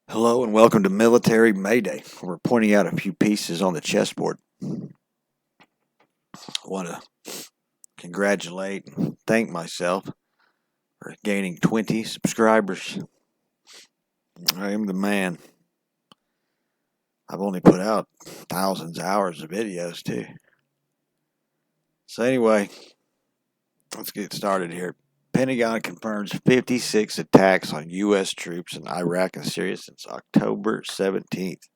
Hello and welcome to Military Mayday. We're pointing out a few pieces on the chessboard. I want to congratulate and thank myself for gaining 20 subscribers. I am the man. I've only put out thousands of hours of videos too. So anyway, let's get started here. Pentagon confirms 56 attacks on U.S. troops in Iraq and Syria since October 17th.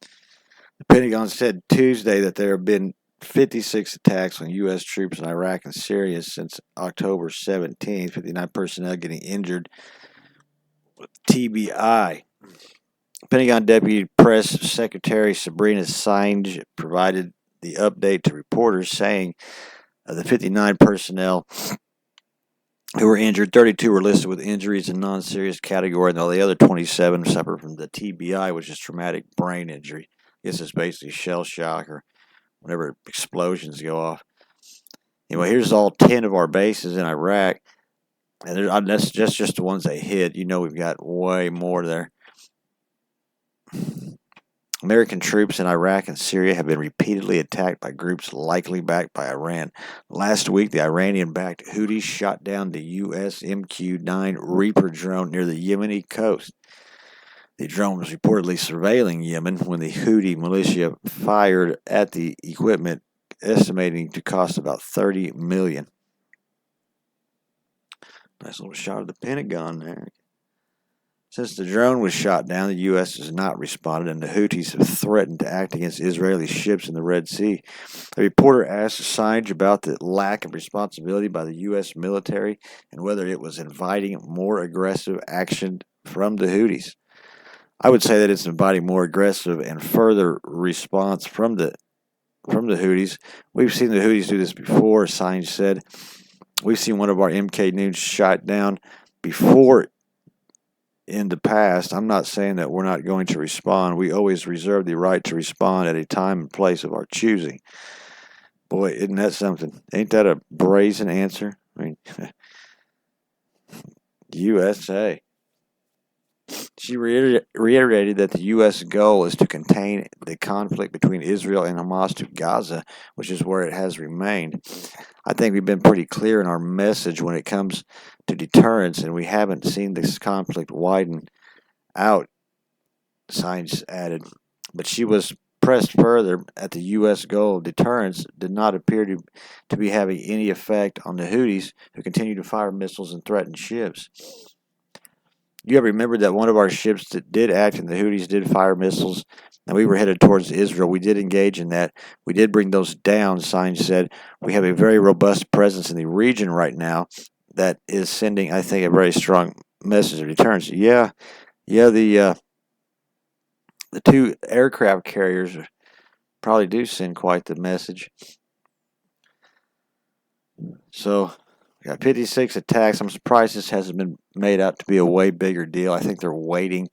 The Pentagon said Tuesday that there have been 56 attacks on U.S. troops in Iraq and Syria since October 17th, 59 personnel getting injured with TBI. Pentagon Deputy Press Secretary Sabrina Singh provided the update to reporters, saying of the 59 personnel who were injured, 32 were listed with injuries in non-serious category, and the other 27 suffered from the TBI, which is traumatic brain injury. I guess it's basically shell shock or whenever explosions go off. Anyway, here's all 10 of our bases in Iraq, and that's just the ones they hit. You know we've got way more there. American troops in Iraq and Syria have been repeatedly attacked by groups likely backed by Iran. Last week, the Iranian-backed Houthis shot down the U.S. MQ-9 Reaper drone near the Yemeni coast. The drone was reportedly surveilling Yemen when the Houthi militia fired at the equipment, estimating to cost about $30 million. Nice little shot of the Pentagon there. Since the drone was shot down, the U.S. has not responded, and the Houthis have threatened to act against Israeli ships in the Red Sea. A reporter asked Singh about the lack of responsibility by the U.S. military and whether it was inviting more aggressive action from the Houthis. I would say that it's inviting more aggressive and further response from the Houthis. We've seen the Houthis do this before, Singh said. We've seen one of our MK-9s shot down before in the past. I'm not saying that we're not going to respond. We always reserve the right to respond at a time and place of our choosing. Boy, isn't that something? Ain't that a brazen answer? I mean, USA. She reiterated that the U.S. goal is to contain the conflict between Israel and Hamas to Gaza, which is where it has remained. I think we've been pretty clear in our message when it comes to deterrence, and we haven't seen this conflict widen out, Singh added. But she was pressed further at the U.S. goal of deterrence did not appear to be having any effect on the Houthis, who continue to fire missiles and threaten ships. You have remembered that one of our ships that did act and the Houthis did fire missiles, and we were headed towards Israel. We did engage in that. We did bring those down, Singh said. We have a very robust presence in the region right now that is sending, I think, a very strong message of deterrence. Yeah, the two aircraft carriers probably do send quite the message. So, we got 56 attacks. I'm surprised this hasn't been made out to be a way bigger deal. I think they're waiting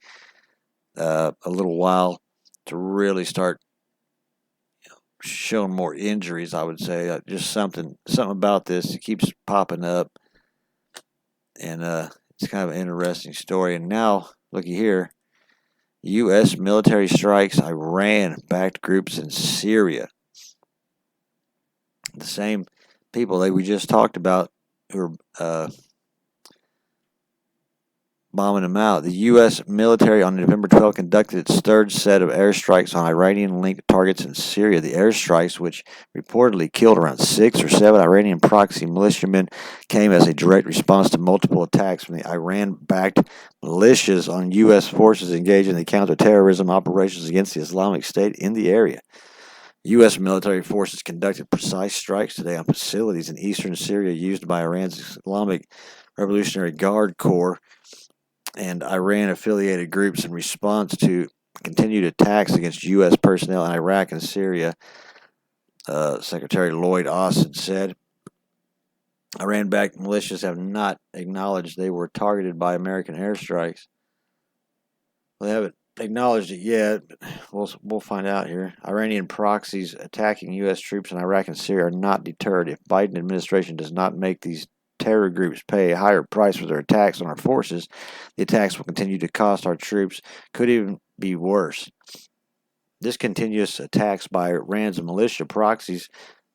a little while to really start showing more injuries, I would say. Just something about this. It keeps popping up. And it's kind of an interesting story. And now, looky here. U.S. military strikes Iran-backed groups in Syria. The same people that we just talked about who are bombing them out. The U.S. military on November 12th conducted its third set of airstrikes on Iranian-linked targets in Syria. The airstrikes, which reportedly killed around 6 or 7 Iranian proxy militiamen, came as a direct response to multiple attacks from the Iran-backed militias on U.S. forces engaged in the counterterrorism operations against the Islamic State in the area. U.S. military forces conducted precise strikes today on facilities in eastern Syria used by Iran's Islamic Revolutionary Guard Corps and Iran-affiliated groups in response to continued attacks against U.S. personnel in Iraq and Syria, Secretary Lloyd Austin said. Iran-backed militias have not acknowledged they were targeted by American airstrikes. Well, they haven't acknowledged it yet, but we'll find out here. Iranian proxies attacking U.S. troops in Iraq and Syria are not deterred if Biden administration does not make these terror groups pay a higher price for their attacks on our forces, the attacks will continue to cost our troops, could even be worse. This continuous attacks by Iran's militia proxies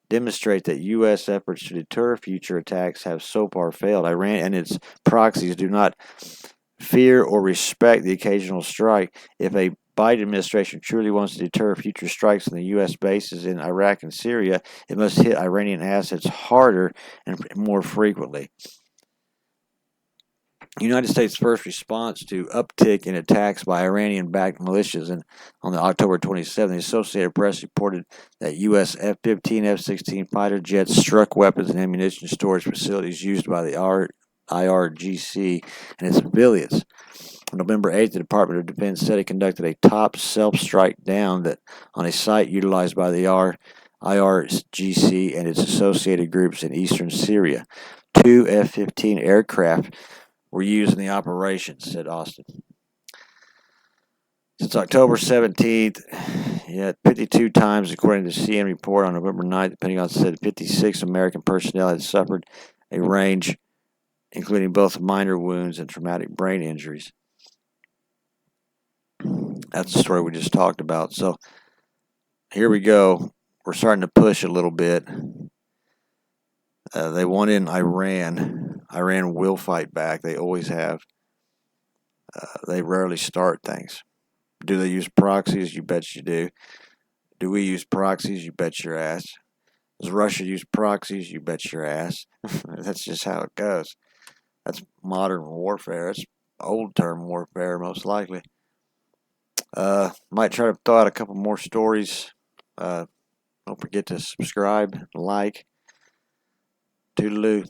demonstrate that U.S. efforts to deter future attacks have so far failed. Iran and its proxies do not fear or respect the occasional strike. If a Biden administration truly wants to deter future strikes on the U.S. bases in Iraq and Syria, it must hit Iranian assets harder and more frequently. The United States' first response to uptick in attacks by Iranian-backed militias, and on October 27, the Associated Press reported that U.S. F-15, F-16 fighter jets struck weapons and ammunition storage facilities used by the IRGC and its affiliates. On November 8th, the Department of Defense said it conducted a top self-strike down that on a site utilized by the IRGC and its associated groups in eastern Syria. 2 F-15 aircraft were used in the operation, said Austin. Since October 17th, 52 times, according to the CNN report on November 9th, the Pentagon said 56 American personnel had suffered a range, including both minor wounds and traumatic brain injuries. That's the story we just talked about. So here we go. We're starting to push a little bit. They won in Iran. Iran will fight back. They always have. They rarely start things. Do they use proxies? You bet you do. Do we use proxies? You bet your ass. Does Russia use proxies? You bet your ass. That's just how it goes. That's modern warfare. It's old-term warfare, most likely. Might try to throw out a couple more stories. Don't forget to subscribe, like. Toodaloo.